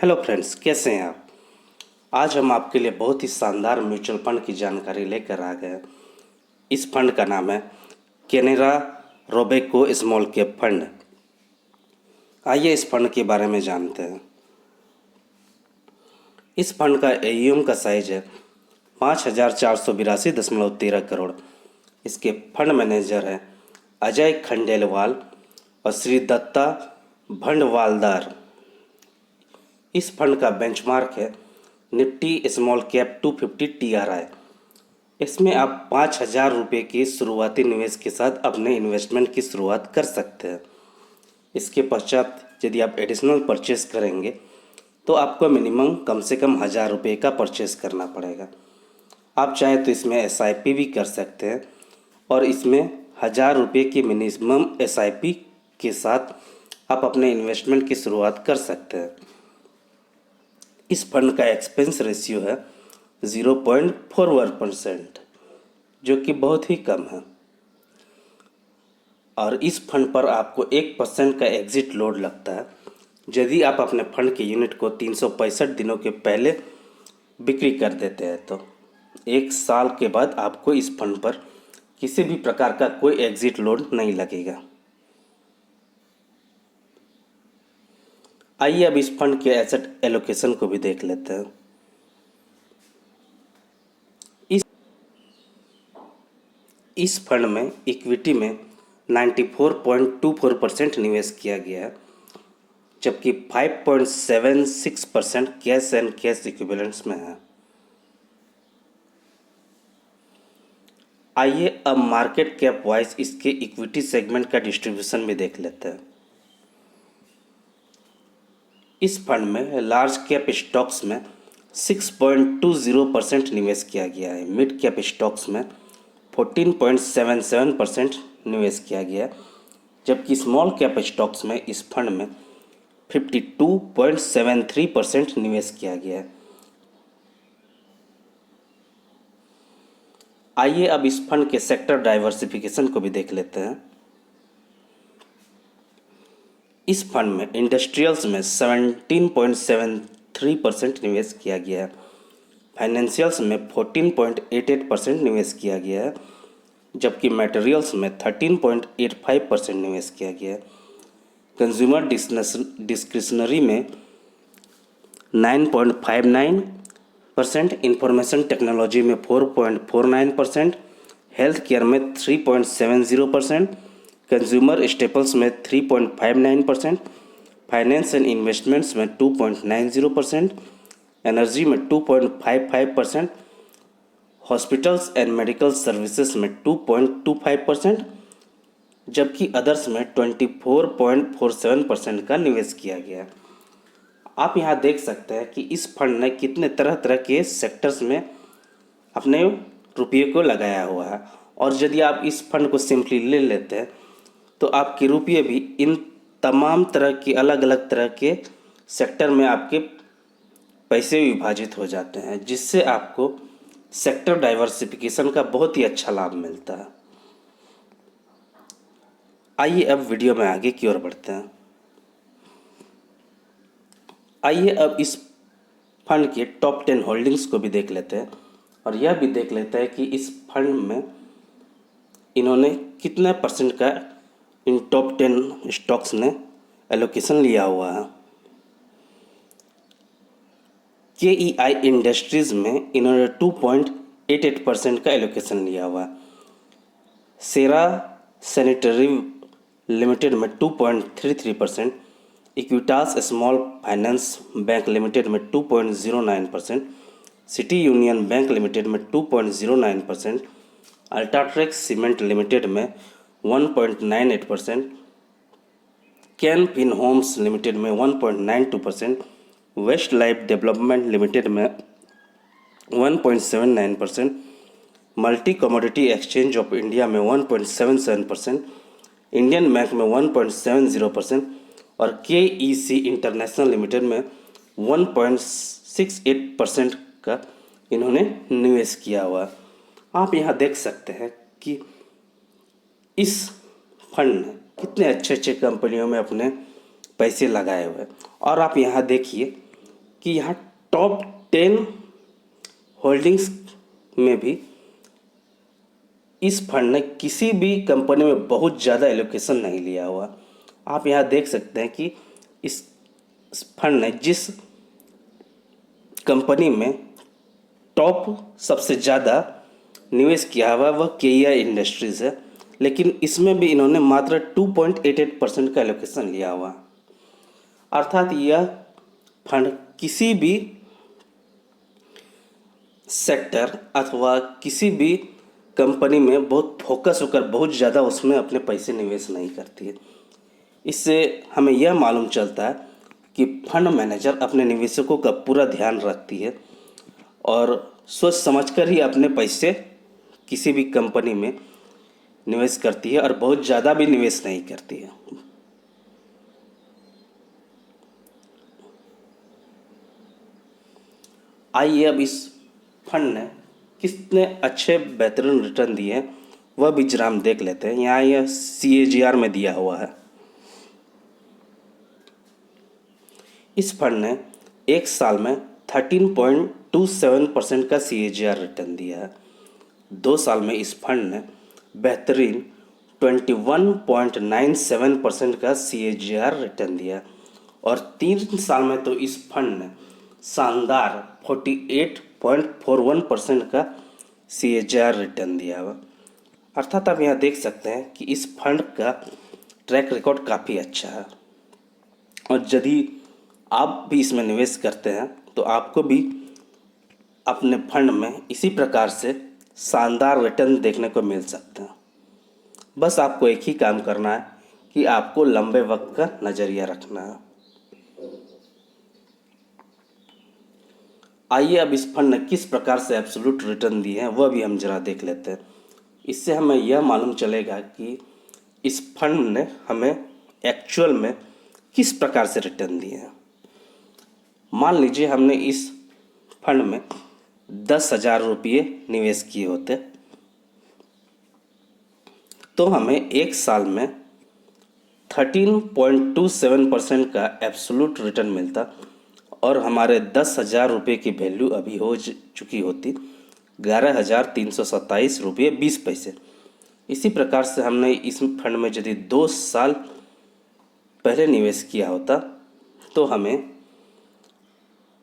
Hello friends, कैसे हैं आप। आज हम आपके लिए बहुत ही शानदार म्यूचुअल फंड की जानकारी लेकर आ गए हैं। इस फंड का नाम है Canara Robeco small cap fund. आइए इस फंड के बारे में जानते हैं। इस फंड का एयूएम का साइज है 5,482.13 करोड़। इसके फंड मैनेजर हैं अजय खंडेलवाल और श्री दत्ता भंडवालदार। इस फंड का बेंचमार्क है निफ्टी स्मॉल कैप 250 TRI। इसमें आप 5,000 रुपये की शुरुआती निवेश के साथ अपने इन्वेस्टमेंट की शुरुआत कर सकते हैं। इसके पश्चात यदि आप एडिशनल परचेस करेंगे तो आपको मिनिमम कम से कम 1,000 रुपये का परचेस करना पड़ेगा। आप चाहे तो इसमें SIP भी कर सकते हैं और इसमें 1,000 रुपये की मिनिमम SIP के साथ आप अपने इन्वेस्टमेंट की शुरुआत कर सकते हैं। इस फंड का एक्सपेंस रेशियो है 0.41%, जो कि बहुत ही कम है। और इस फंड पर आपको 1% का एग्जिट लोड लगता है यदि आप अपने फंड के यूनिट को 365 दिनों के पहले बिक्री कर देते हैं। तो 1 साल के बाद आपको इस फंड पर किसी भी प्रकार का कोई एग्जिट लोड नहीं लगेगा। आइए अब इस फंड के एसेट एलोकेशन को भी देख लेते हैं। इस फंड में इक्विटी में 94.24% निवेश किया गया है, जबकि 5.76% कैश एंड कैश इक्विवेलेंट्स में है। आइए अब मार्केट कैप वाइज इसके इक्विटी सेगमेंट का डिस्ट्रीब्यूशन भी देख लेते हैं। इस फंड में लार्ज कैप स्टॉक्स में 6.20% निवेश किया गया है। मिड कैप स्टॉक्स में 14.77% निवेश किया गया, जबकि स्मॉल कैप स्टॉक्स में इस फंड में 52.73% निवेश किया गया है। आइए अब इस फंड के सेक्टर डाइवर्सिफिकेशन को भी देख लेते हैं। इस फंड में इंडस्ट्रियल्स में 17.73% निवेश किया गया है। फाइनेंशियल्स में 14.88% निवेश किया गया है, जबकि मटेरियल्स में 13.85% निवेश किया गया है। कंज्यूमर डिस्क्रिशनरी में 9.59%, इंफॉर्मेशन टेक्नोलॉजी में 4.49%, हेल्थ केयर में 3.70%, कंज्यूमर स्टेपल्स में 3.59%, फाइनेंस एंड इन्वेस्टमेंट्स में 2.90%, एनर्जी में 2.55%, हॉस्पिटल्स एंड मेडिकल सर्विसेज में 2.25%, जबकि अदर्स में 24.47% का निवेश किया गया। आप यहाँ देख सकते हैं कि इस फंड ने कितने तरह तरह के सेक्टर्स में अपने रुपये को लगाया हुआ है। और यदि आप इस फंड को सिंपली ले लेते हैं तो आपके रुपये भी इन तमाम तरह के अलग अलग तरह के सेक्टर में आपके पैसे विभाजित हो जाते हैं, जिससे आपको सेक्टर डाइवर्सिफिकेशन का बहुत ही अच्छा लाभ मिलता है। आइए अब वीडियो में आगे की ओर बढ़ते हैं। आइए अब इस फंड के टॉप 10 होल्डिंग्स को भी देख लेते हैं और यह भी देख लेते हैं कि इस फंड में इन्होंने कितना परसेंट का इन टॉप 10 स्टॉक्स ने एलोकेशन लिया हुआ है। KEI इंडस्ट्रीज़ में इन्होंने 2.88% का एलोकेशन लिया हुआ है। सेरा सैनिटरी लिमिटेड में 2.33%, Equitas small finance bank limited में 2.09%, सिटी यूनियन बैंक लिमिटेड में 2.09%, अल्ट्राटेक सीमेंट लिमिटेड में 1.98%, कैन फिन होम्स लिमिटेड में 1.92%, वेस्ट लाइफ डेवलपमेंट लिमिटेड में 1.79%, multi commodity exchange of India में 1.77%, इंडियन बैंक में 1.70% और KEC इंटरनेशनल लिमिटेड में 1.68% का इन्होंने निवेश किया हुआ। आप यहाँ देख सकते हैं कि इस फंड ने कितने अच्छे अच्छे कंपनियों में अपने पैसे लगाए हुए हैं। और आप यहाँ देखिए कि यहाँ टॉप 10 होल्डिंग्स में भी इस फंड ने किसी भी कंपनी में बहुत ज़्यादा एलोकेशन नहीं लिया हुआ। आप यहाँ देख सकते हैं कि इस फंड ने जिस कंपनी में टॉप सबसे ज़्यादा निवेश किया हुआ वह केईआ इंडस्ट्रीज़ है, लेकिन इसमें भी इन्होंने मात्र 2.88% का एलोकेशन लिया हुआ। अर्थात यह फंड किसी भी सेक्टर अथवा किसी भी कंपनी में बहुत फोकस होकर बहुत ज़्यादा उसमें अपने पैसे निवेश नहीं करती है। इससे हमें यह मालूम चलता है कि फंड मैनेजर अपने निवेशकों का पूरा ध्यान रखती है और सोच समझकर ही अपने पैसे किसी भी कंपनी में निवेश करती है और बहुत ज़्यादा भी निवेश नहीं करती है। आइए अब इस फंड ने कितने अच्छे बेहतरीन रिटर्न दिए हैं वह भी जरा हम देख लेते हैं। यहाँ यह CAGR में दिया हुआ है। इस फंड ने एक साल में 13.27% का CAGR रिटर्न दिया है। 2 साल में इस फंड ने बेहतरीन 21.97% का CAGR रिटर्न दिया और 3 साल में तो इस फंड ने शानदार 48.41% का CAGR रिटर्न दिया हुआ। अर्थात आप यहाँ देख सकते हैं कि इस फंड का ट्रैक रिकॉर्ड काफ़ी अच्छा है और यदि आप भी इसमें निवेश करते हैं तो आपको भी अपने फंड में इसी प्रकार से शानदार रिटर्न देखने को मिल सकते हैं। बस आपको एक ही काम करना है कि आपको लंबे वक्त का नज़रिया रखना है। आइए अब इस फंड ने किस प्रकार से एब्सोल्यूट रिटर्न दिए हैं वह भी हम जरा देख लेते हैं। इससे हमें यह मालूम चलेगा कि इस फंड ने हमें एक्चुअल में किस प्रकार से रिटर्न दिए हैं। मान लीजिए हमने इस फंड में 10,000 रुपये निवेश किए होते तो हमें एक साल में 13.27% का एब्सोल्यूट रिटर्न मिलता और हमारे 10,000 रुपये की वैल्यू अभी हो चुकी होती 11,327 रुपये 20 पैसे। इसी प्रकार से हमने इस फंड में यदि 2 साल पहले निवेश किया होता तो हमें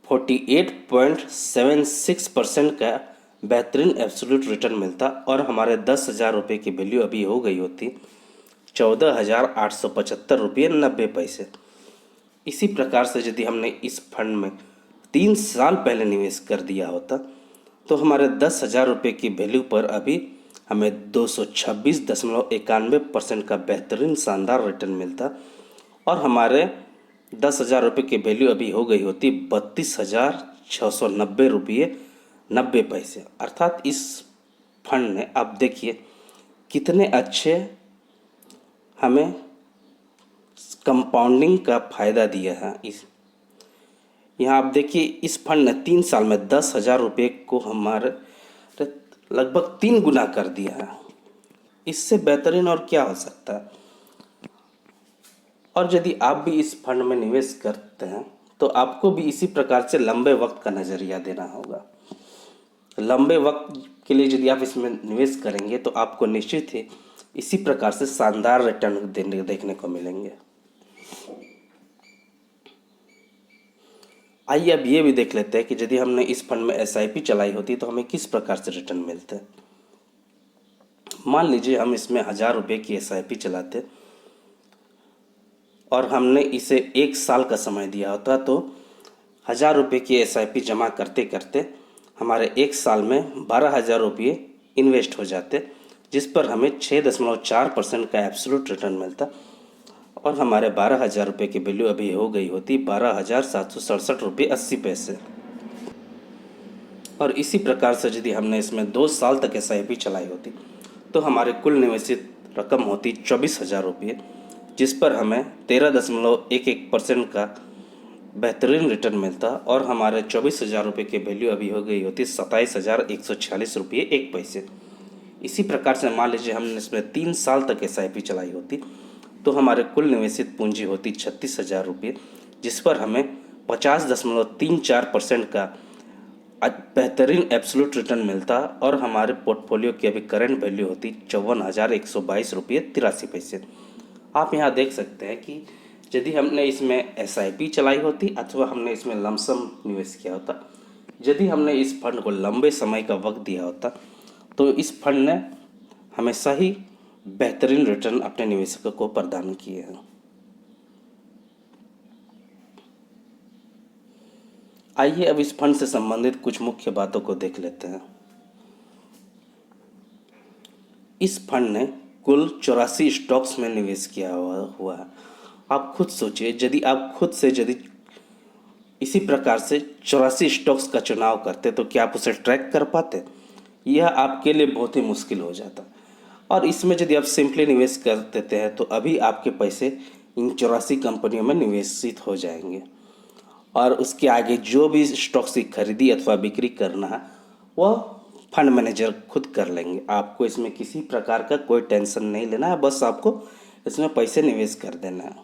48.76% का बेहतरीन एब्सोल्यूट रिटर्न मिलता और हमारे 10,000 रुपये की वैल्यू अभी हो गई होती 14,875 रुपये 90 पैसे। इसी प्रकार से यदि हमने इस फंड में 3 साल पहले निवेश कर दिया होता तो हमारे 10,000 रुपये की वैल्यू पर अभी हमें 226.91% का बेहतरीन शानदार रिटर्न मिलता और हमारे 10,000 रुपये की वैल्यू अभी हो गई होती 32,690 रुपये 90 पैसे। अर्थात इस फंड ने आप देखिए कितने अच्छे हमें कंपाउंडिंग का फ़ायदा दिया है। इस यहाँ आप देखिए इस फंड ने 3 साल में 10,000 रुपये को हमारे लगभग 3 गुना कर दिया है। इससे बेहतरीन और क्या हो सकता है। और यदि आप भी इस फंड में निवेश करते हैं तो आपको भी इसी प्रकार से लंबे वक्त का नज़रिया देना होगा। लंबे वक्त के लिए यदि आप इसमें निवेश करेंगे तो आपको निश्चित ही इसी प्रकार से शानदार रिटर्न देखने को मिलेंगे। आइए अब ये भी देख लेते हैं कि यदि हमने इस फंड में SIP चलाई होती तो हमें किस प्रकार से रिटर्न मिलते। मान लीजिए हम इसमें 1,000 रुपये की SIP चलाते और हमने इसे 1 साल का समय दिया होता तो 1,000 रुपये की SIP जमा करते करते हमारे 1 साल में 12,000 रुपये इन्वेस्ट हो जाते, जिस पर हमें 6.4% का एब्सोल्यूट रिटर्न मिलता और हमारे 12,000 रुपये की वैल्यू अभी हो गई होती 12,767 रुपये 80 पैसे। और इसी प्रकार से यदि हमने इसमें 2 साल तक SIP चलाई होती तो हमारे कुल निवेशित रकम होती 24,000 रुपये, जिस पर हमें 13.11% का बेहतरीन रिटर्न मिलता और हमारे 24,000 रुपये की वैल्यू अभी हो गई होती 27,146 रुपये 1 पैसे। इसी प्रकार से मान लीजिए हमने इसमें 3 साल तक SIP चलाई होती तो हमारे कुल निवेशित पूंजी होती 36,000 रुपये, जिस पर हमें 50.34% का बेहतरीन एब्सोल्यूट रिटर्न मिलता और हमारे पोर्टफोलियो की अभी करंट वैल्यू होती 54,122 रुपये 83 पैसे। आप यहाँ देख सकते हैं कि यदि हमने इसमें SIP चलाई होती अथवा हमने इसमें लमसम निवेश किया होता, यदि हमने इस फंड को लंबे समय का वक्त दिया होता तो इस फंड ने हमेशा ही बेहतरीन रिटर्न अपने निवेशकों को प्रदान किए हैं। आइए अब इस फंड से संबंधित कुछ मुख्य बातों को देख लेते हैं। इस फंड ने कुल 84 स्टॉक्स में निवेश किया हुआ है। आप खुद सोचिए, यदि आप खुद से यदि इसी प्रकार से 84 स्टॉक्स का चुनाव करते तो क्या आप उसे ट्रैक कर पाते? यह आपके लिए बहुत ही मुश्किल हो जाता। और इसमें यदि आप सिंपली निवेश कर देते हैं तो अभी आपके पैसे इन 84 कंपनियों में निवेशित हो जाएंगे और उसके आगे जो भी स्टॉक्स की खरीदी अथवा बिक्री करना है वह फंड मैनेजर खुद कर लेंगे। आपको इसमें किसी प्रकार का कोई टेंशन नहीं लेना है, बस आपको इसमें पैसे निवेश कर देना है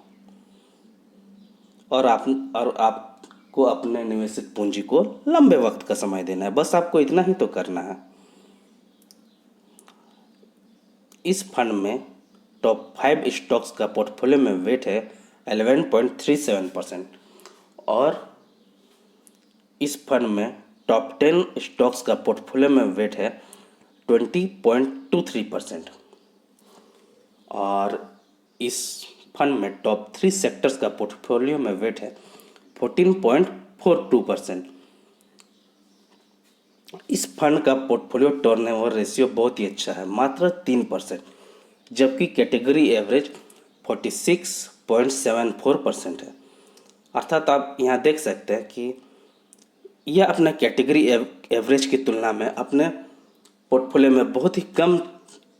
और आपको अपने निवेशित पूंजी को लंबे वक्त का समय देना है। बस आपको इतना ही तो करना है। इस फंड में टॉप 5 स्टॉक्स का पोर्टफोलियो में वेट है 11.37% और इस फंड में टॉप 10 स्टॉक्स का पोर्टफोलियो में वेट है 20.23% और इस फंड में टॉप 3 सेक्टर्स का पोर्टफोलियो में वेट है 14.42%। इस फंड का पोर्टफोलियो टर्नओवर रेशियो बहुत ही अच्छा है, मात्र 3%, जबकि कैटेगरी एवरेज 46.74% है। अर्थात आप यहाँ देख सकते हैं कि यह अपना कैटेगरी एवरेज की तुलना में अपने पोर्टफोलियो में बहुत ही कम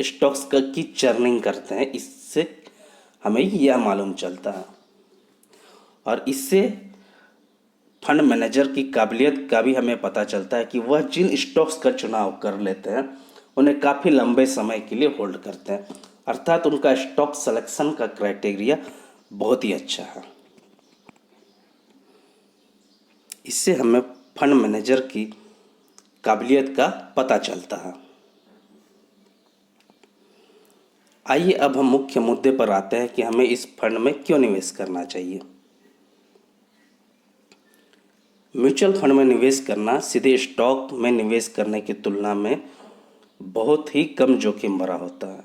स्टॉक्स की चर्निंग करते हैं। इससे हमें यह मालूम चलता है और इससे फंड मैनेजर की काबिलियत का भी हमें पता चलता है कि वह जिन स्टॉक्स का चुनाव कर लेते हैं उन्हें काफ़ी लंबे समय के लिए होल्ड करते हैं। अर्थात उनका स्टॉक सिलेक्शन का क्राइटेरिया बहुत ही अच्छा है। इससे हमें फंड मैनेजर की काबिलियत का पता चलता है। आइए अब हम मुख्य मुद्दे पर आते हैं कि हमें इस फंड में क्यों निवेश करना चाहिए। म्यूचुअल फंड में निवेश करना सीधे स्टॉक में निवेश करने की तुलना में बहुत ही कम जोखिम भरा होता है।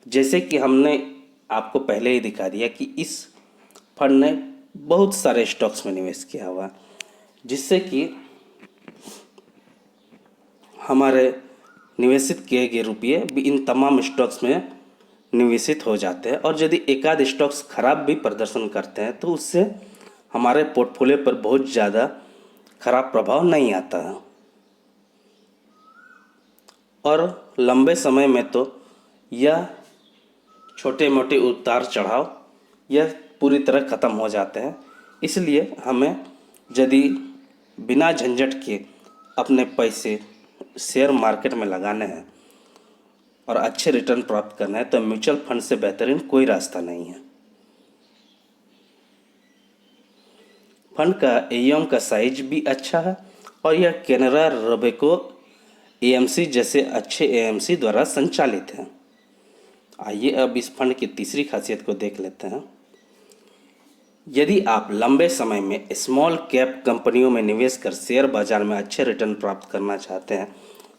जैसे कि हमने आपको पहले ही दिखा दिया कि इस फंड ने बहुत सारे स्टॉक्स में निवेश किया हुआ, जिससे कि हमारे निवेशित किए गए रुपये भी इन तमाम स्टॉक्स में निवेशित हो जाते हैं और यदि एकाध स्टॉक्स खराब भी प्रदर्शन करते हैं तो उससे हमारे पोर्टफोलियो पर बहुत ज़्यादा खराब प्रभाव नहीं आता है और लंबे समय में तो यह छोटे मोटे उतार चढ़ाव यह पूरी तरह ख़त्म हो जाते हैं। इसलिए हमें यदि बिना झंझट के अपने पैसे शेयर मार्केट में लगाने हैं और अच्छे रिटर्न प्राप्त करना है तो म्यूचुअल फंड से बेहतरीन कोई रास्ता नहीं है। फंड का AUM का साइज भी अच्छा है और यह कैनरा रोबेको AMC जैसे अच्छे AMC द्वारा संचालित है। आइए अब इस फंड की तीसरी खासियत को देख लेते हैं। यदि आप लंबे समय में स्मॉल कैप कंपनियों में निवेश कर शेयर बाजार में अच्छे रिटर्न प्राप्त करना चाहते हैं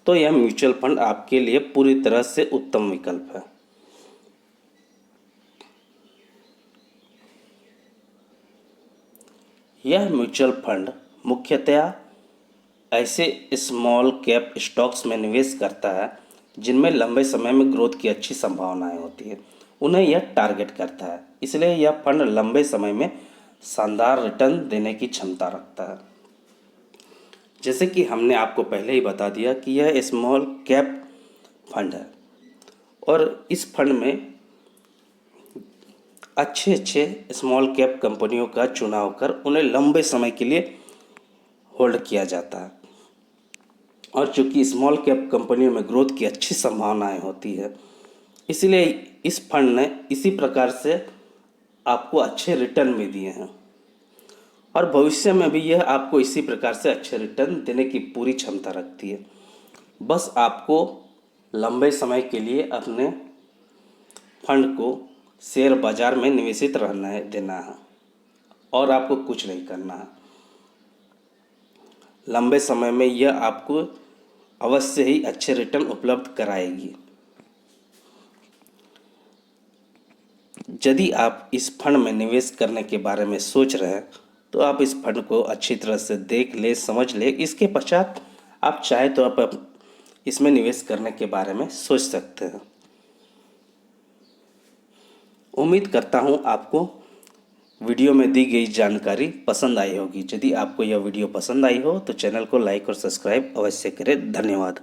तो यह म्यूचुअल फंड आपके लिए पूरी तरह से उत्तम विकल्प है। यह म्यूचुअल फंड मुख्यतया ऐसे स्मॉल कैप स्टॉक्स में निवेश करता है जिनमें लंबे समय में ग्रोथ की अच्छी संभावनाएं होती है, उन्हें यह टारगेट करता है। इसलिए यह फंड लंबे समय में शानदार रिटर्न देने की क्षमता रखता है। जैसे कि हमने आपको पहले ही बता दिया कि यह स्मॉल कैप फंड है और इस फंड में अच्छे स्मॉल कैप कंपनियों का चुनाव कर उन्हें लंबे समय के लिए होल्ड किया जाता है और चूँकि स्मॉल कैप कंपनियों में ग्रोथ की अच्छी संभावनाएं होती है इसलिए इस फंड ने इसी प्रकार से आपको अच्छे रिटर्न भी दिए हैं और भविष्य में भी यह आपको इसी प्रकार से अच्छे रिटर्न देने की पूरी क्षमता रखती है। बस आपको लंबे समय के लिए अपने फंड को शेयर बाजार में निवेशित रहना है, देना है, और आपको कुछ नहीं करना है। लंबे समय में यह आपको अवश्य ही अच्छे रिटर्न उपलब्ध कराएगी। यदि आप इस फंड में निवेश करने के बारे में सोच रहे हैं तो आप इस फंड को अच्छी तरह से देख ले, समझ ले। इसके पश्चात आप चाहे तो आप इसमें निवेश करने के बारे में सोच सकते हैं। उम्मीद करता हूँ आपको वीडियो में दी गई जानकारी पसंद आई होगी। यदि आपको यह वीडियो पसंद आई हो तो चैनल को लाइक और सब्सक्राइब अवश्य करें। धन्यवाद।